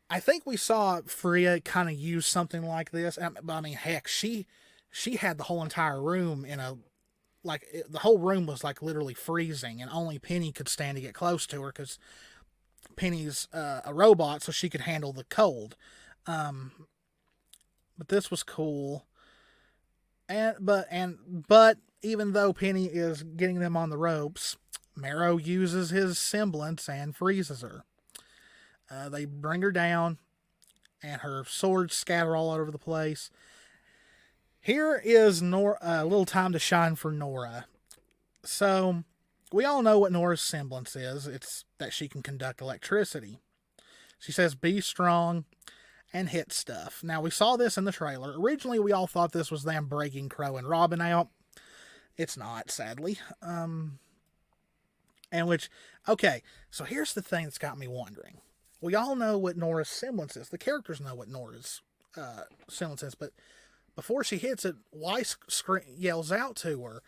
I think we saw Freya kind of use something like this. But I mean, heck, she had the whole entire room the whole room was like literally freezing, and only Penny could stand to get close to her because Penny's a robot, so she could handle the cold. But this was cool. But even though Penny is getting them on the ropes, Marrow uses his semblance and freezes her. They bring her down, and her swords scatter all over the place. Here is a little time to shine for Nora. So, we all know what Nora's semblance is. It's that she can conduct electricity. She says, be strong and hit stuff. Now, we saw this in the trailer. Originally, we all thought this was them breaking Crow and Robin out. It's not, sadly. So here's the thing that's got me wondering. We all know what Nora's semblance is. The characters know what Nora's semblance is, but before she hits it, Weiss yells out to her.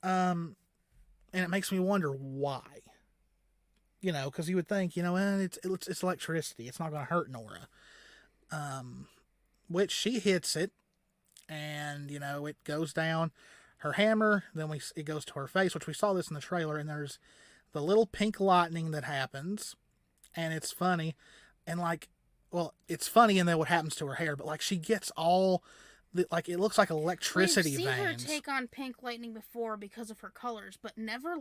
And it makes me wonder why. You know, because you would think, it's electricity. It's not going to hurt Nora. Which she hits it, and, it goes down her hammer, then it goes to her face, which we saw this in the trailer, and there's the little pink lightning that happens, and it's funny, and it's funny in that what happens to her hair, but she gets all, it looks like electricity veins. We've seen her take on pink lightning before because of her colors, but never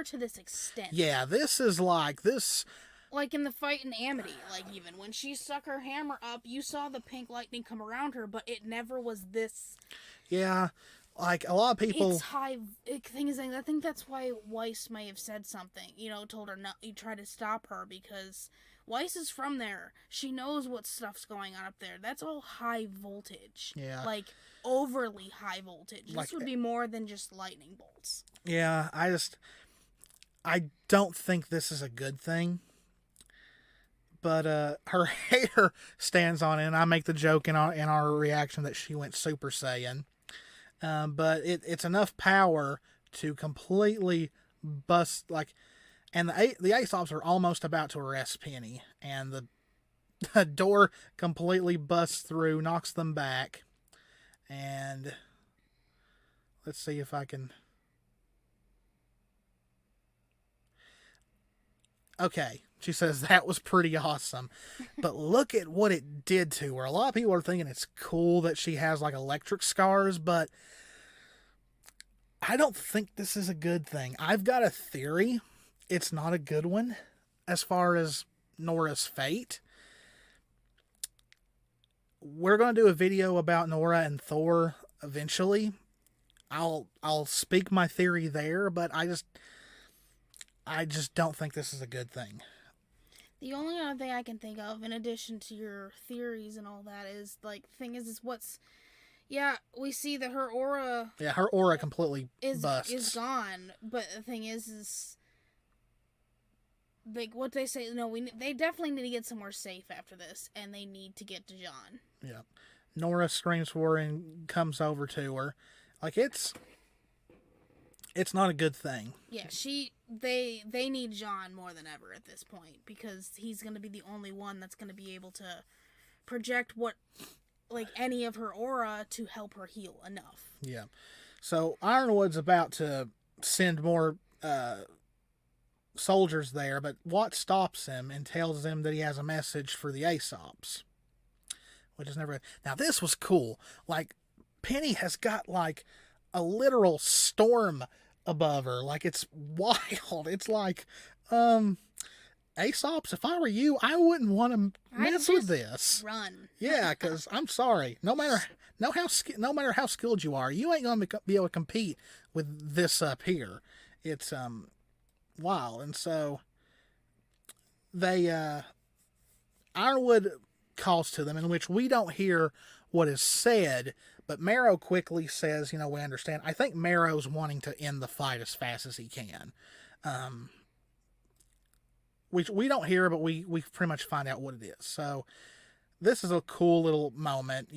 to this extent. Yeah, this is this. Like in the fight in Amity, even when she stuck her hammer up, you saw the pink lightning come around her, but it never was this. Yeah, a lot of people. It's high. Thing is, I think that's why Weiss may have said something. Told her not. You try to stop her because Weiss is from there. She knows what stuff's going on up there. That's all high voltage. Yeah. Overly high voltage. This would be more than just lightning bolts. Yeah, I don't think this is a good thing. But her hair stands on it, and I make the joke in our reaction that she went Super Saiyan. But it's enough power to completely bust, and the Aesops are almost about to arrest Penny, and the door completely busts through, knocks them back, and let's see if I can. Okay, she says that was pretty awesome, but look at what it did to her. A lot of people are thinking it's cool that she has electric scars, but I don't think this is a good thing. I've got a theory. It's not a good one as far as Nora's fate. We're going to do a video about Nora and Thor eventually. I'll speak my theory there, but I just don't think this is a good thing. The only other thing I can think of, in addition to your theories and all that, is thing is what's, Yeah, we see that her aura Yeah, her aura completely is busts. gone. But the thing is like what they say. No, they definitely need to get somewhere safe after this, and they need to get to John. Yeah. Nora screams for her and comes over to her. Like, it's not a good thing. Yeah, they need John more than ever at this point, because he's going to be the only one that's going to be able to project any of her aura to help her heal enough. Yeah. So Ironwood's about to send more soldiers there, but Watt stops him and tells him that he has a message for the Aesops, which is never. Now this was cool. Like, Penny has got like a literal storm above her. Like, it's wild. It's like, Aesops, if I were you, I wouldn't want to mess with this. Run. Yeah, because I'm sorry. No matter how skilled you are, you ain't gonna be able to compete with this up here. It's wild, and so they Ironwood calls to them, in which we don't hear what is said, but Marrow quickly says, we understand. I think Marrow's wanting to end the fight as fast as he can. We don't hear, but we pretty much find out what it is. So this is a cool little moment,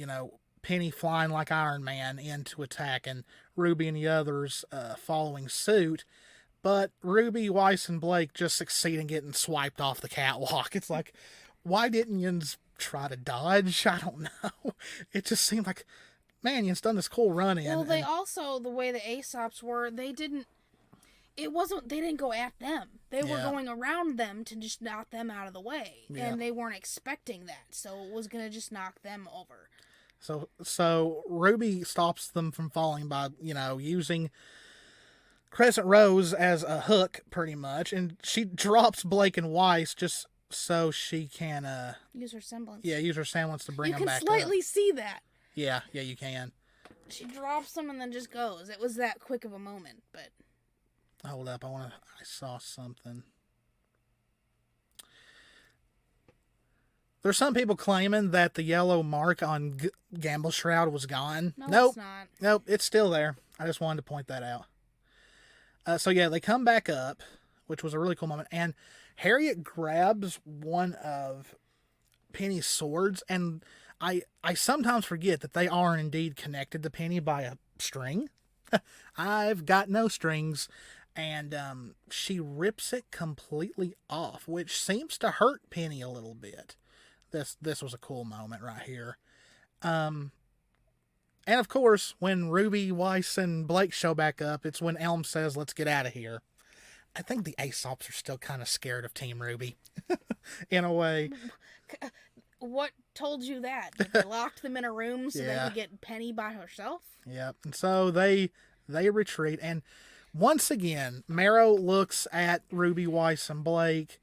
Penny flying like Iron Man in to attack, and Ruby and the others following suit. But Ruby, Weiss, and Blake just succeed in getting swiped off the catwalk. It's like, why didn't you try to dodge? I don't know. It just seemed like, man, you've done this cool run in. Well, they also, the way the Aesops were, they didn't go at them. They were going around them to just knock them out of the way. Yeah. And they weren't expecting that, so it was going to just knock them over. So Ruby stops them from falling by, using Crescent Rose as a hook, pretty much, and she drops Blake and Weiss just so she can use her semblance. Yeah, use her semblance to bring them back up. You can slightly see that. Yeah, you can. She drops them and then just goes. It was that quick of a moment, but hold up, I saw something. There's some people claiming that the yellow mark on Gamble Shroud was gone. Nope, it's not. Nope, it's still there. I just wanted to point that out. So yeah, they come back up, which was a really cool moment, and Harriet grabs one of Penny's swords, and I sometimes forget that they are indeed connected to Penny by a string. I've got no strings. And she rips it completely off, which seems to hurt Penny a little bit. This was a cool moment right here. And of course, when Ruby, Weiss, and Blake show back up, it's when Elm says, "Let's get out of here." I think the Aesops are still kind of scared of Team RWBY, in a way. What told you that? Did they locked them in a room so they could get Penny by herself? Yeah, and so they retreat, and once again, Marrow looks at Ruby, Weiss, and Blake,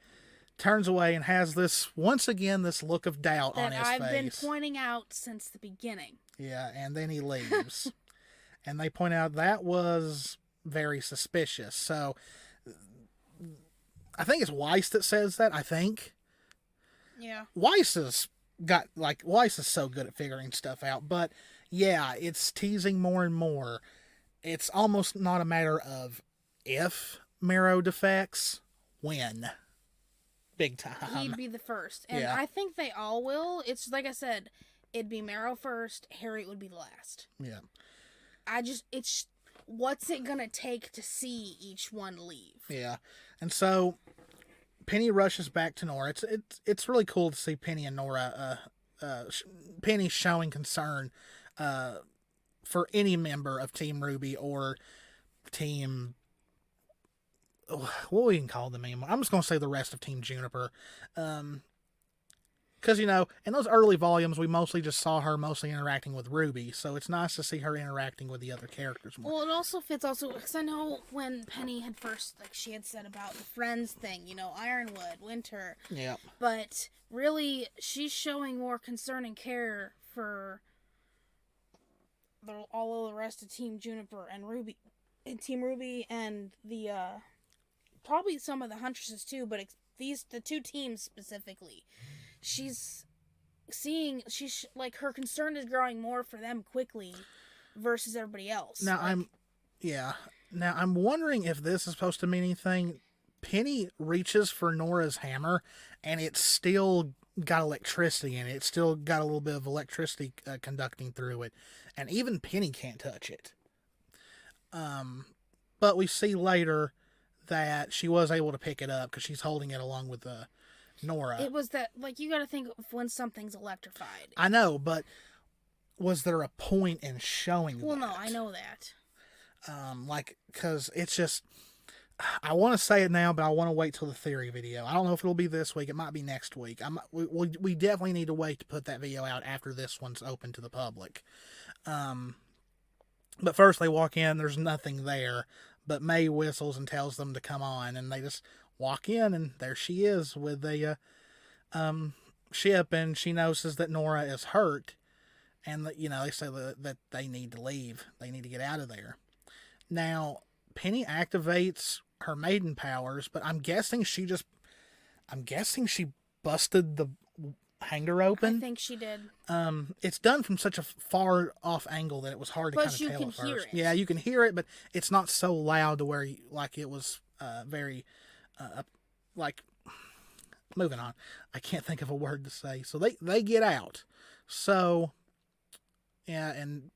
turns away, and has this look of doubt on his face. That I've been pointing out since the beginning. Yeah, and then he leaves. And they point out that was very suspicious. So, I think it's Weiss that says that, I think. Yeah. Weiss is so good at figuring stuff out, but yeah, it's teasing more and more. It's almost not a matter of if Marrow defects, when. Big time. He'd be the first. And I think they all will. It's like I said, it'd be Marrow first, Harriet would be the last. Yeah. It's what's it gonna take to see each one leave? Yeah. And so Penny rushes back to Nora. It's really cool to see Penny and Nora, Penny showing concern, for any member of Team RWBY or Team, what we can call them anymore. I'm just going to say the rest of Team Juniper. Because, in those early volumes, we mostly just saw her mostly interacting with Ruby, so it's nice to see her interacting with the other characters more. Well, it also fits because I know when Penny had first, she had said about the friends thing, Ironwood, Winter. Yeah. But really, she's showing more concern and care for all of the rest of Team Juniper and Ruby, and Team RWBY, and the probably some of the Huntresses too, but the two teams specifically. She's seeing like her concern is growing more for them quickly versus everybody else. Now like, Now I'm wondering if this is supposed to mean anything. Penny reaches for Nora's hammer, and it's still got electricity in it. It's still got a little bit of electricity conducting through it, and even Penny can't touch it. But we see later that she was able to pick it up because she's holding it along with Nora. it was that, like, you got to think of when something's electrified. I know, but was there a point in showing Well, that? no, I know that. Because it's just, I want to say it now, but I want to wait till the theory video. I don't know if it'll be this week. It might be next week. We definitely need to wait to put that video out after this one's open to the public. But first they walk in, there's nothing there, but May whistles and tells them to come on, and they just walk in, and there she is with the ship, and she notices that Nora is hurt, and they say that they need to leave. They need to get out of there. Now, Penny activates her maiden powers, but I'm guessing she busted the hanger open. I think she did. It's done from such a far off angle that it was hard to kind of tell at first. Hear it. Yeah, you can hear it, but it's not so loud to where it was very like. Moving on, I can't think of a word to say. So they get out. So yeah, and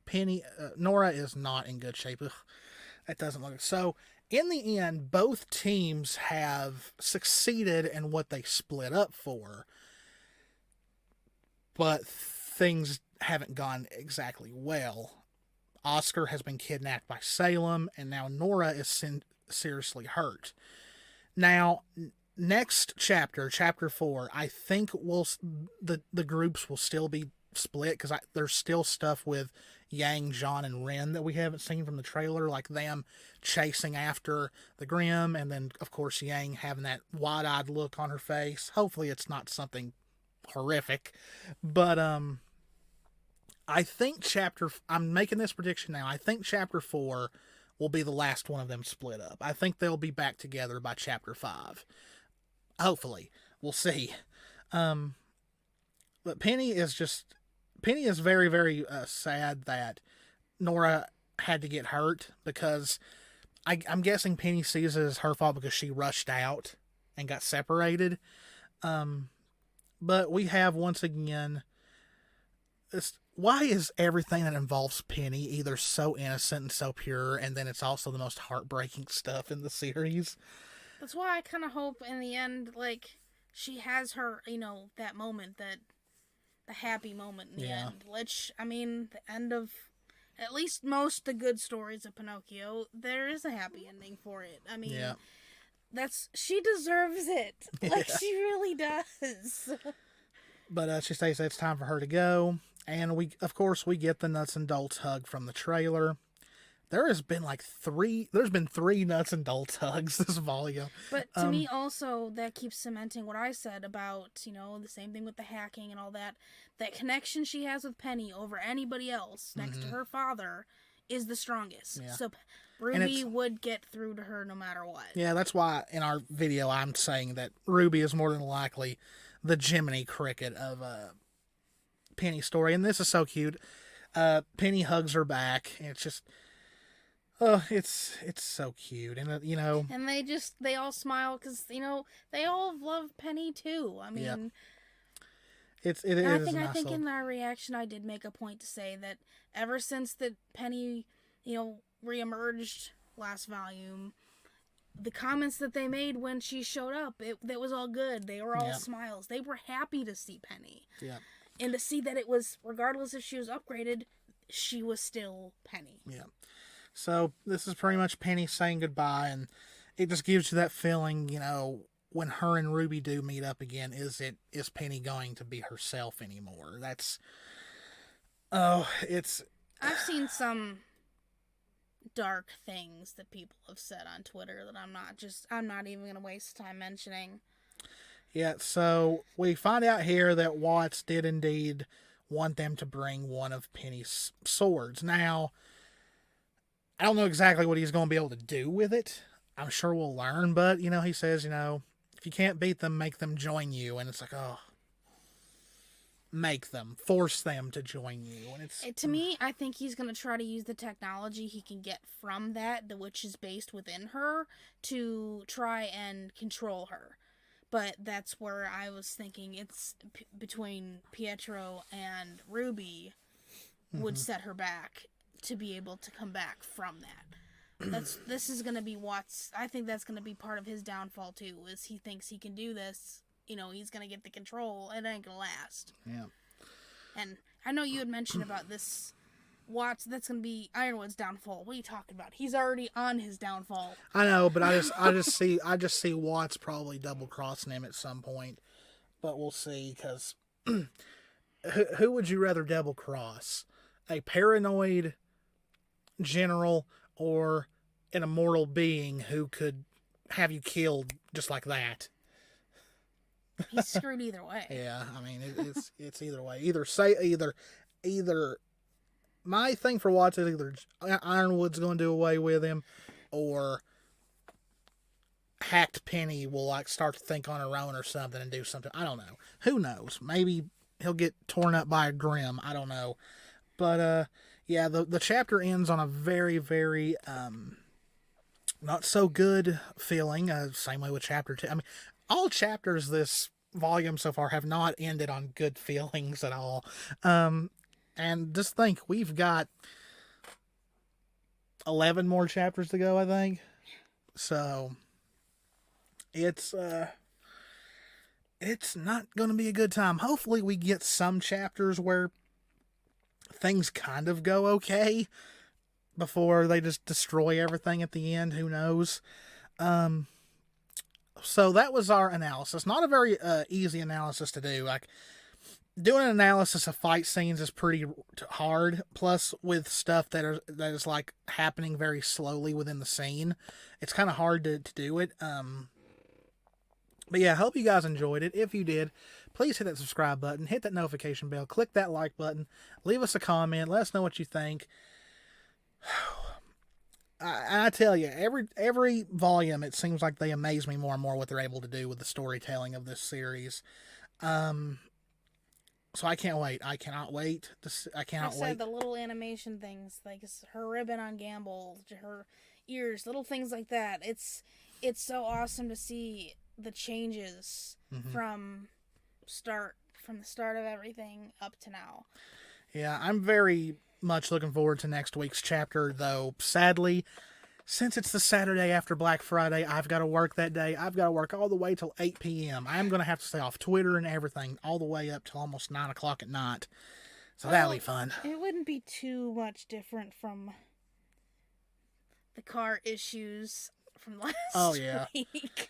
Nora is not in good shape. Ugh, that doesn't look so. In the end, both teams have succeeded in what they split up for, but things haven't gone exactly well. Oscar has been kidnapped by Salem, and now Nora is seriously hurt. Now, next chapter 4, I think the groups will still be split, because there's still stuff with Yang, John, and Ren that we haven't seen from the trailer, like them chasing after the Grimm, and then of course Yang having that wide-eyed look on her face. Hopefully it's not something horrific, but I think I'm making this prediction now. I think chapter 4 will be the last one of them split up. I think they'll be back together by chapter 5. Hopefully. We'll see. But Penny is very, very sad that Nora had to get hurt, because I'm guessing Penny sees it as her fault because she rushed out and got separated. But we have, once again, why is everything that involves Penny either so innocent and so pure, and then it's also the most heartbreaking stuff in the series? That's why I kind of hope in the end, like, she has her, that moment, the happy moment in the end. The end of at least most the good stories of Pinocchio, there is a happy ending for it. She deserves it. Like, she really does. But she says it's time for her to go, and we get the nuts and bolts hug from the trailer. There's been 3 nuts and bolts hugs this volume. But to me also, that keeps cementing what I said about, the same thing with the hacking and all that. That connection she has with Penny over anybody else next to her father is the strongest. Yeah. So Ruby would get through to her no matter what. Yeah, that's why in our video I'm saying that Ruby is more than likely the Jiminy Cricket of Penny's story. And this is so cute. Penny hugs her back, and it's just... Oh, it's so cute, and And they all smile because they all love Penny too. It is. I think in our reaction, I did make a point to say that ever since that Penny, reemerged last volume, the comments that they made when she showed up, that was all good. They were all smiles. They were happy to see Penny. Yeah. And to see that it was, regardless if she was upgraded, she was still Penny. Yeah. So this is pretty much Penny saying goodbye, and it just gives you that feeling, when her and Ruby do meet up again, is Penny going to be herself anymore? I've seen some dark things that people have said on Twitter that I'm not even going to waste time mentioning. Yeah, so we find out here that Watts did indeed want them to bring one of Penny's swords. Now, I don't know exactly what he's going to be able to do with it. I'm sure we'll learn, but, he says, if you can't beat them, make them join you. And it's like, oh. make them, force them to join you. And To me, I think he's going to try to use the technology he can get from that, which is based within her, to try and control her. But that's where I was thinking it's between Pietro and Ruby would set her back to be able to come back from that. This is going to be I think that's going to be part of his downfall too, is he thinks he can do this. You know, he's going to get the control. It ain't going to last. Yeah. And I know you had mentioned about this Watts, that's going to be Ironwood's downfall. What are you talking about? He's already on his downfall. I know, but I just see Watts probably double crossing him at some point. But we'll see, because who would you rather double cross? A paranoid general or an immortal being who could have you killed just like that? He's screwed either way. Yeah, I mean it's either way. Either my thing for Watts is either Ironwood's going to do away with him, or Hacked Penny will like start to think on her own or something and do something. I don't know. Who knows? Maybe he'll get torn up by a Grim. I don't know. But yeah, the chapter ends on a very, very not so good feeling. Same way with chapter 2. I mean, all chapters this volume so far have not ended on good feelings at all. And just think, we've got 11 more chapters to go, I think. So it's not going to be a good time. Hopefully we get some chapters where things kind of go okay before they just destroy everything at the end. Who knows? So that was our analysis. Not a very easy analysis to do. Like, doing an analysis of fight scenes is pretty hard. Plus, with stuff that is like happening very slowly within the scene, it's kind of hard to do it. But yeah, I hope you guys enjoyed it. If you did, please hit that subscribe button, hit that notification bell, click that like button, leave us a comment, let us know what you think. I tell you, every volume, it seems like they amaze me more and more what they're able to do with the storytelling of this series. So I can't wait. I cannot wait. I cannot wait. The little animation things, like her ribbon on Gamble, her ears, little things like that. It's so awesome to see the changes from the start of everything up to now. Yeah, I'm very much looking forward to next week's chapter, though sadly, since it's the Saturday after Black Friday, I've got to work that day. I've got to work all the way till 8 p.m. I'm going to have to stay off Twitter and everything all the way up till almost 9 o'clock at night. So that'll be fun. It wouldn't be too much different from the car issues from last week.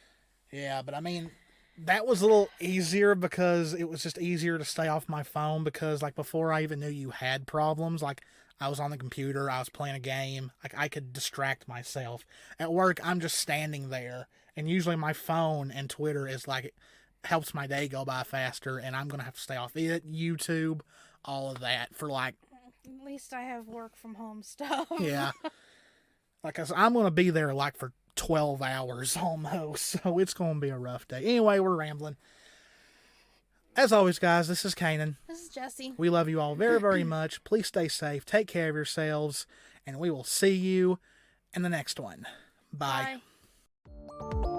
Yeah, but I mean, that was a little easier because it was just easier to stay off my phone, because like before I even knew you had problems, like I was on the computer, I was playing a game, like I could distract myself. At work, I'm just standing there, and usually my phone and Twitter is like, it helps my day go by faster, and I'm going to have to stay off it, YouTube, all of that for like... At least I have work from home stuff. Yeah. Like I said, I'm going to be there like for 12 hours almost, so it's going to be a rough day. Anyway, we're rambling. As always, guys, this is Kanan. This is Jessie. We love you all very, very much. Please stay safe, take care of yourselves, and we will see you in the next one. Bye. Bye.